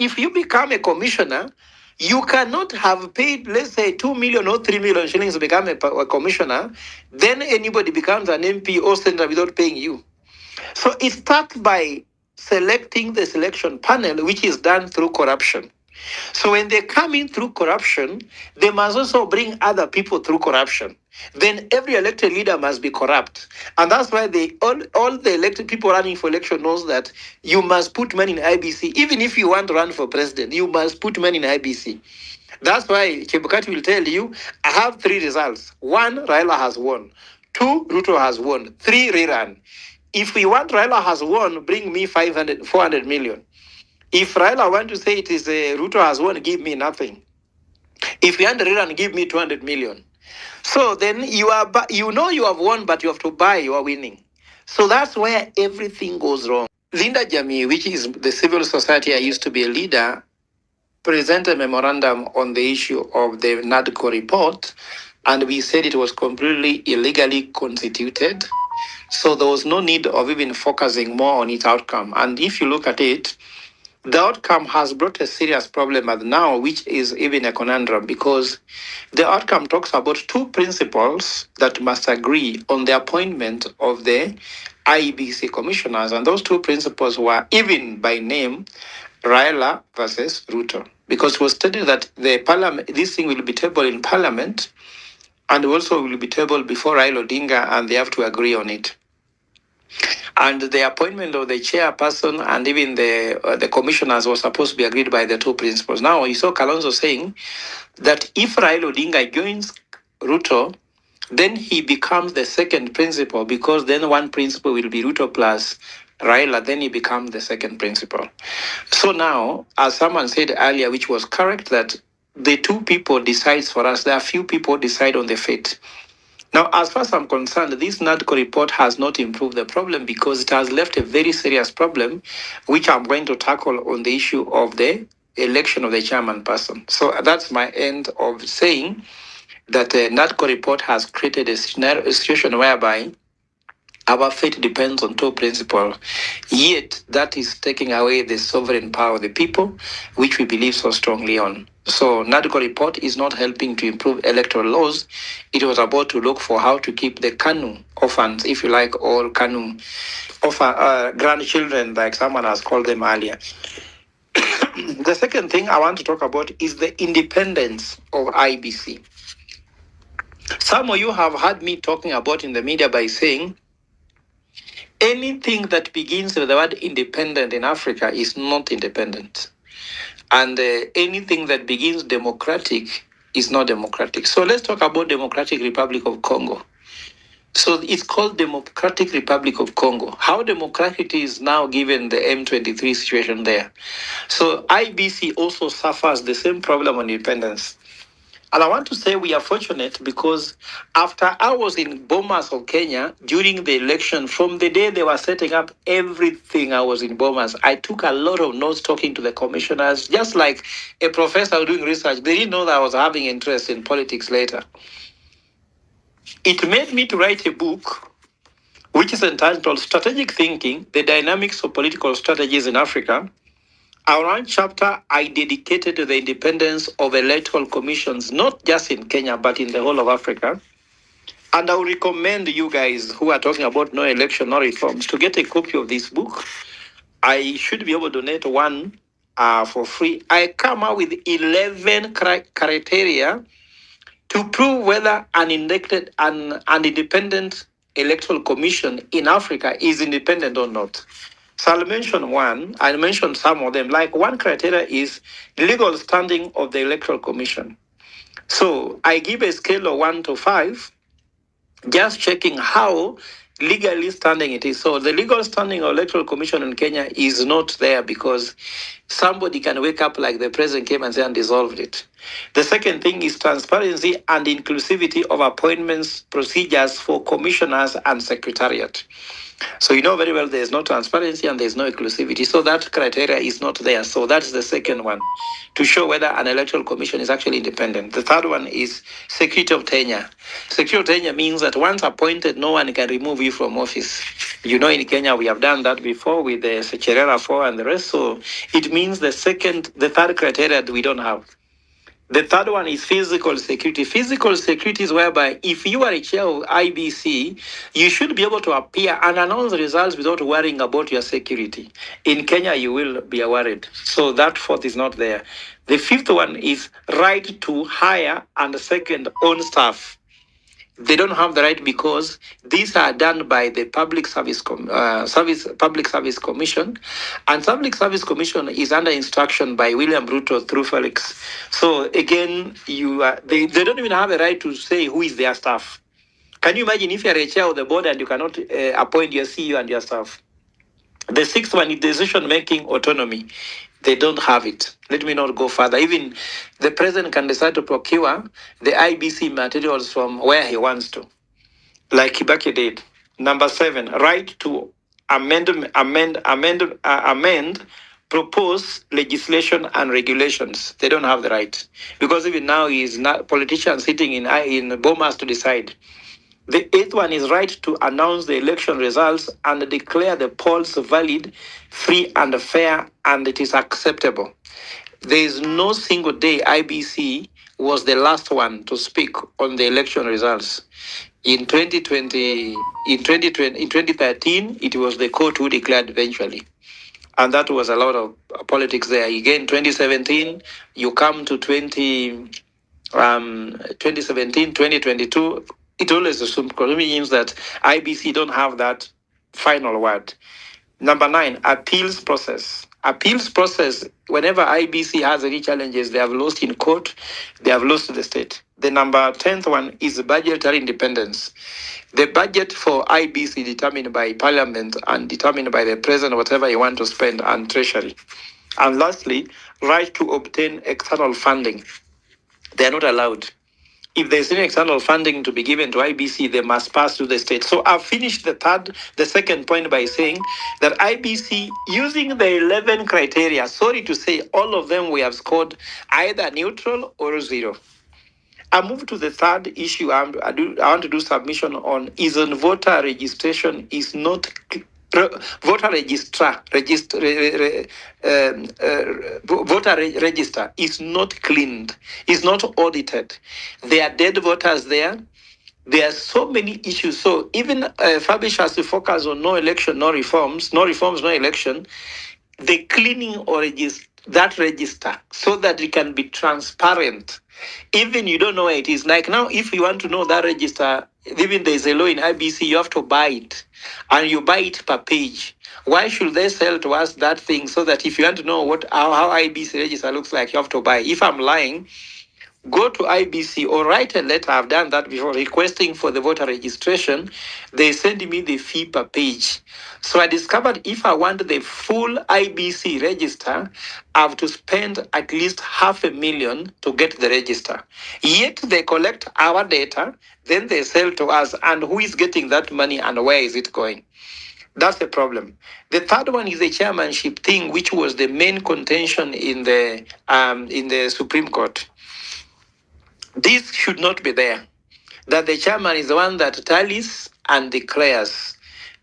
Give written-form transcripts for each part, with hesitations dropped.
if you become a commissioner, you cannot have paid, let's say, 2 million or 3 million shillings to become a commissioner. Then anybody becomes an MP or senator without paying you. So it starts by selecting the selection panel, which is done through corruption. So when they come in through corruption, they must also bring other people through corruption. Then every elected leader must be corrupt. And that's why all the elected people running for election knows that you must put money in IBC. Even if you want to run for president, you must put money in IBC. That's why Chebukati will tell you, I have 3 results. 1, Raila has won. 2, Ruto has won. 3, rerun. If we want Raila has won, bring me 400 million. If Raila want to say it is Ruto has won, give me nothing. If you want to rerun, give me 200 million. So then you have won, but you have to buy your winning. So that's where everything goes wrong. Linda Jamii, which is the civil society I used to be a leader, presented a memorandum on the issue of the NADCO report, and we said it was completely illegally constituted. So there was no need of even focusing more on its outcome. And if you look at it, the outcome has brought a serious problem at now, which is even a conundrum, because the outcome talks about 2 principles that must agree on the appointment of the IEBC commissioners. And those 2 principles were, even by name, Raila versus Ruto, because it was stated that the parliament, this thing will be tabled in parliament, and also will be tabled before Raila Odinga, and they have to agree on it. And the appointment of the chairperson and even the commissioners was supposed to be agreed by the 2 principals. Now, you saw Kalonzo saying that if Raila Odinga joins Ruto, then he becomes the 2nd principal, because then 1 principal will be Ruto plus Raila, then he becomes the 2nd principal. So now, as someone said earlier, which was correct, that the 2 people decides for us. There are few people decide on the fate. Now, as far as I'm concerned, this NADCO report has not improved the problem, because it has left a very serious problem, which I'm going to tackle on the issue of the election of the chairman person. So that's my end of saying that the NADCO report has created a situation whereby our fate depends on 2 principles, yet that is taking away the sovereign power of the people, which we believe so strongly on. So NADCO report is not helping to improve electoral laws. It was about to look for how to keep the KANU orphans, if you like, or KANU grandchildren, like someone has called them earlier. The second thing I want to talk about is the independence of IBC. Some of you have heard me talking about in the media by saying anything that begins with the word independent in Africa is not independent. And anything that begins democratic is not democratic. So let's talk about Democratic Republic of Congo. So it's called Democratic Republic of Congo. How democratic it is now given the M23 situation there. So IBC also suffers the same problem on independence. And I want to say we are fortunate, because after I was in Bomas of Kenya during the election, from the day they were setting up everything, I was in Bomas. I took a lot of notes talking to the commissioners, just like a professor doing research. They didn't know that I was having interest in politics later. It made me to write a book, which is entitled Strategic Thinking, The Dynamics of Political Strategies in Africa. Around chapter, I dedicated to the independence of electoral commissions, not just in Kenya, but in the whole of Africa. And I would recommend you guys who are talking about no election, no reforms, to get a copy of this book. I should be able to donate 1 for free. I come out with 11 criteria to prove whether an independent electoral commission in Africa is independent or not. So I'll mention 1. I'll mention some of them. Like, 1 criteria is legal standing of the electoral commission. So I give a scale of 1 to 5, just checking how legally standing it is. So the legal standing of electoral commission in Kenya is not there, because somebody can wake up like the president came and say and dissolved it. The second thing is transparency and inclusivity of appointments procedures for commissioners and secretariat. So you know very well there's no transparency and there's no inclusivity. So that criteria is not there. So that's the second one, to show whether an electoral commission is actually independent. The third one is security of tenure. Security of tenure means that once appointed, no one can remove you from office. You know, in Kenya, we have done that before with the Secherera 4 and the rest. So it means the third criteria that we don't have. The third one is physical security. Physical security is whereby if you are a chair of IBC, you should be able to appear and announce results without worrying about your security. In Kenya, you will be worried. So that fourth is not there. The fifth one is right to hire and second own staff. They don't have the right because these are done by the Public Service Commission, and Public Service Commission is under instruction by William Ruto through Felix. So again, they don't even have a right to say who is their staff. Can you imagine if you are a chair of the board and you cannot appoint your CEO and your staff? The sixth one is decision-making autonomy. They don't have it. Let me not go further. Even the president can decide to procure the IBC materials from where he wants to, like Kibaki did. Number 7, right to amend propose legislation and regulations. They don't have the right because even now he is not politician sitting in Bomas to decide. The 8th one is right to announce the election results and declare the polls valid, free and fair, and it is acceptable. There is no single day IBC was the last one to speak on the election results. In 2013, it was the court who declared eventually. And that was a lot of politics there. Again, 2017, you come to 2017, 2022, it always means that IBC don't have that final word. Number 9, appeals process. Appeals process, whenever IBC has any challenges, they have lost in court, they have lost to the state. The number 10th one is budgetary independence. The budget for IBC determined by parliament and determined by the president, whatever you want to spend, and treasury. And lastly, right to obtain external funding. They are not allowed. If there's any external funding to be given to IBC, they must pass through the state. So I've finished the second point by saying that IBC, using the 11 criteria, sorry to say, all of them we have scored either neutral or 0. I move to the third issue I want to do submission on is on voter registration is not voter register is not cleaned, is not audited. There are dead voters there. There are so many issues. So even Fabish has to focus on no election, no reforms, no election. The cleaning or that register so that it can be transparent. Even you don't know where it is. Like now, if you want to know that register, even there's a law in IBC, you have to buy it. And you buy it per page. Why should they sell to us that thing so that if you want to know how IBC register looks like, you have to buy? If I'm lying, go to IBC or write a letter. I've done that before, requesting for the voter registration. They send me the fee per page. So I discovered if I want the full IBC register, I have to spend at least $500,000 to get the register. Yet they collect our data, then they sell to us. And who is getting that money and where is it going? That's the problem. The third one is the chairmanship thing, which was the main contention in the Supreme Court. This should not be there. That the chairman is the one that tallies and declares.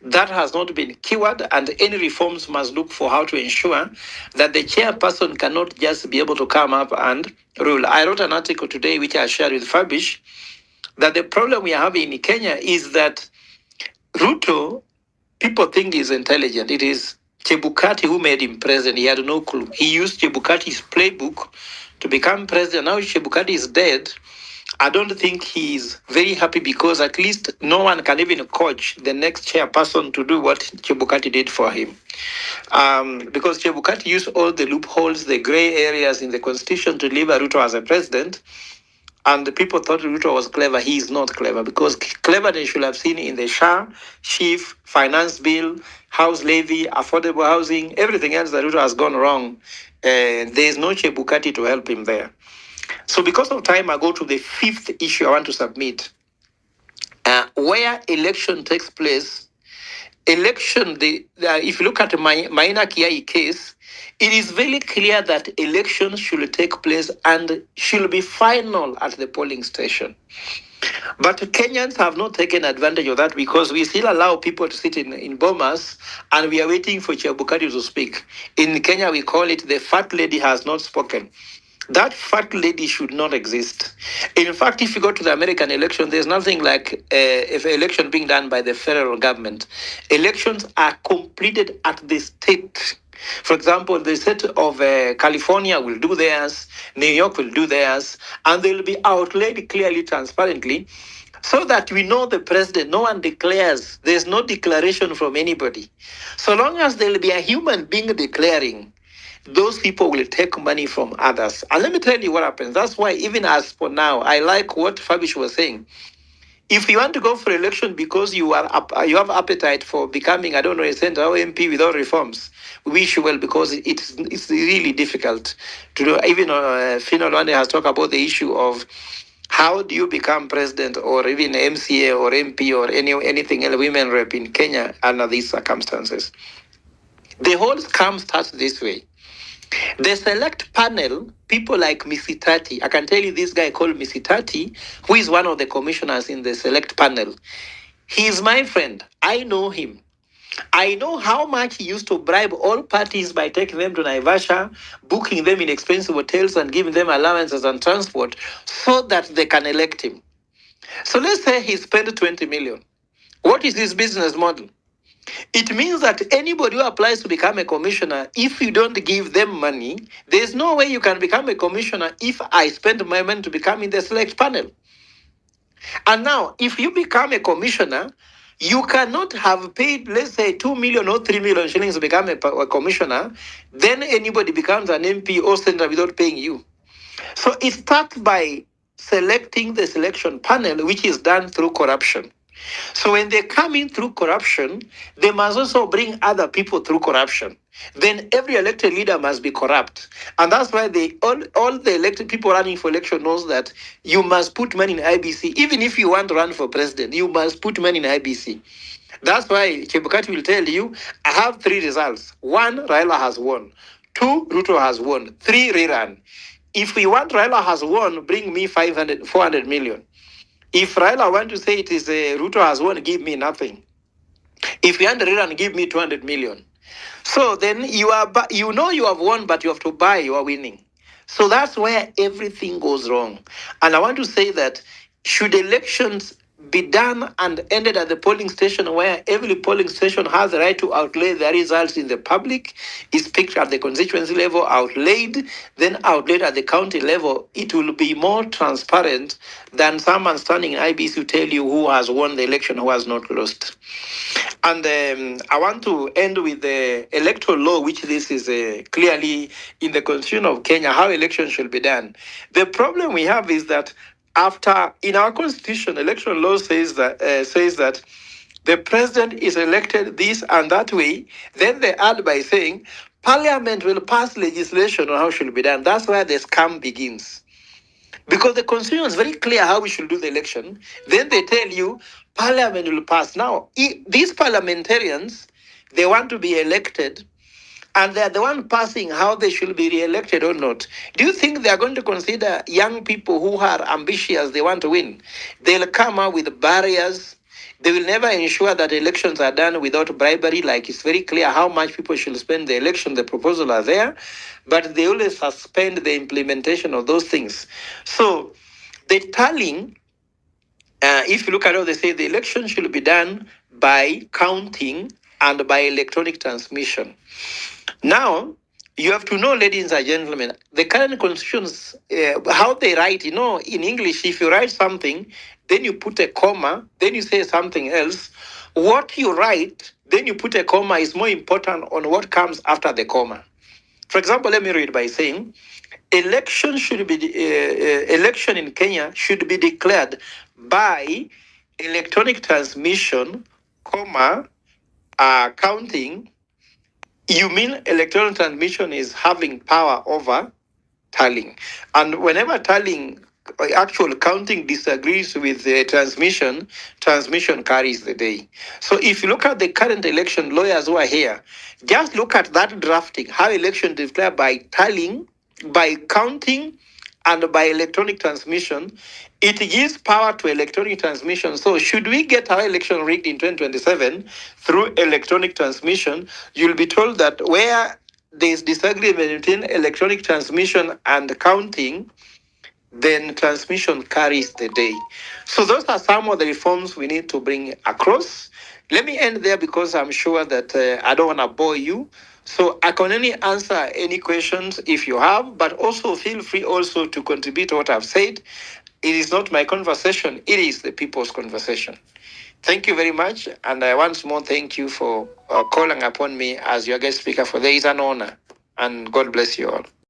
That has not been cured, and any reforms must look for how to ensure that the chairperson cannot just be able to come up and rule. I wrote an article today, which I shared with Fabish, that the problem we are having in Kenya is that Ruto, people think he's intelligent. It is Chebukati who made him president. He had no clue. He used Chebukati's playbook to become president. Now Chebukati is dead. I don't think he's very happy because at least no one can even coach the next chairperson to do what Chebukati did for him. Because Chebukati used all the loopholes, the gray areas in the constitution to leave Ruto as a president. And the people thought Ruto was clever. He is not clever because cleverness should have seen in the SHA, SHIF, finance bill, house levy, affordable housing, everything else that Ruto has gone wrong. There is no Chebukati to help him there. So because of time, I go to the fifth issue I want to submit. Where election takes place, if you look at the Maina Kiai case, it is very clear that elections should take place and should be final at the polling station. But Kenyans have not taken advantage of that because we still allow people to sit in bomas and we are waiting for Chebukati to speak. In Kenya, we call it the fat lady has not spoken. That fat lady should not exist. In fact, if you go to the American election, there's nothing like if election being done by the federal government. Elections are completed at the state. For example, the state of California will do theirs, New York will do theirs, and they will be outlaid clearly, transparently, so that we know the president. No one declares. There's no declaration from anybody. So long as there will be a human being declaring, those people will take money from others. And let me tell you what happens. That's why, even as for now, I like what Fabish was saying. If you want to go for election because you you have appetite for becoming, I don't know, a senator or MP without reforms, we wish you well, because it's really difficult to do. Even Fino Lwande has talked about the issue of how do you become president or even MCA or MP or anything else, women rep in Kenya under these circumstances. The whole scam starts this way. The select panel, people like Misitati, I can tell you this guy called Misitati, who is one of the commissioners in the select panel. He is my friend. I know him. I know how much he used to bribe all parties by taking them to Naivasha, booking them in expensive hotels and giving them allowances and transport so that they can elect him. So let's say he spent 20 million. What is his business model? It means that anybody who applies to become a commissioner, if you don't give them money, there's no way you can become a commissioner if I spend my money to become in the select panel. And now, if you become a commissioner, you cannot have paid, let's say, 2 million or 3 million shillings to become a commissioner. Then anybody becomes an MP or senator without paying you. So it starts by selecting the selection panel, which is done through corruption. So when they come in through corruption, they must also bring other people through corruption. Then every elected leader must be corrupt. And that's why all the elected people running for election knows that you must put money in IBC. Even if you want to run for president, you must put money in IBC. That's why Chebukati will tell you, I have 3 results. 1, Raila has won. 2, Ruto has won. 3, rerun. If we want Raila has won, bring me 400 million. If Raila want to say it is Ruto has won, give me nothing. If you want to rerun, give me 200 million. So then you know you have won, but you have to buy your winning. So that's where everything goes wrong. And I want to say that should elections be done and ended at the polling station, where every polling station has the right to outlay the results in the public, is picked at the constituency level, outlaid, then outlaid at the county level, it will be more transparent than someone standing in IBC to tell you who has won the election, who has not lost. And I want to end with the electoral law, which this is clearly in the constitution of Kenya, how elections should be done. The problem we have is that in our constitution, electoral law says that the president is elected this and that way. Then they add by saying parliament will pass legislation on how it should be done. That's where the scam begins. Because the constitution is very clear how we should do the election. Then they tell you parliament will pass. Now, these parliamentarians, they want to be elected, and they're the one passing how they should be re-elected or not. Do you think they're going to consider young people who are ambitious, they want to win? They'll come up with barriers. They will never ensure that elections are done without bribery, like it's very clear how much people should spend the election, the proposals are there, but they always suspend the implementation of those things. So the tallying, if you look at how they say the election should be done by counting and by electronic transmission. Now, you have to know, ladies and gentlemen, the current constitutions, how they write, in English, if you write something, then you put a comma, then you say something else. What you write, then you put a comma is more important on what comes after the comma. For example, let me read by saying, election in Kenya should be declared by electronic transmission, comma, counting. You mean electronic transmission is having power over tallying. And whenever tallying, actual counting disagrees with the transmission carries the day. So if you look at the current election, lawyers who are here, just look at that drafting, how election declared by tallying, by counting, and by electronic transmission, it gives power to electronic transmission. So, should we get our election rigged in 2027 through electronic transmission, you'll be told that where there is disagreement between electronic transmission and counting, then transmission carries the day. So those are some of the reforms we need to bring across. Let me end there because I'm sure that I don't want to bore you. So I can only answer any questions if you have, but also feel free also to contribute to what I've said. It is not my conversation, it is the people's conversation. Thank you very much. And once more, thank you for calling upon me as your guest speaker, for there is an honor. And God bless you all.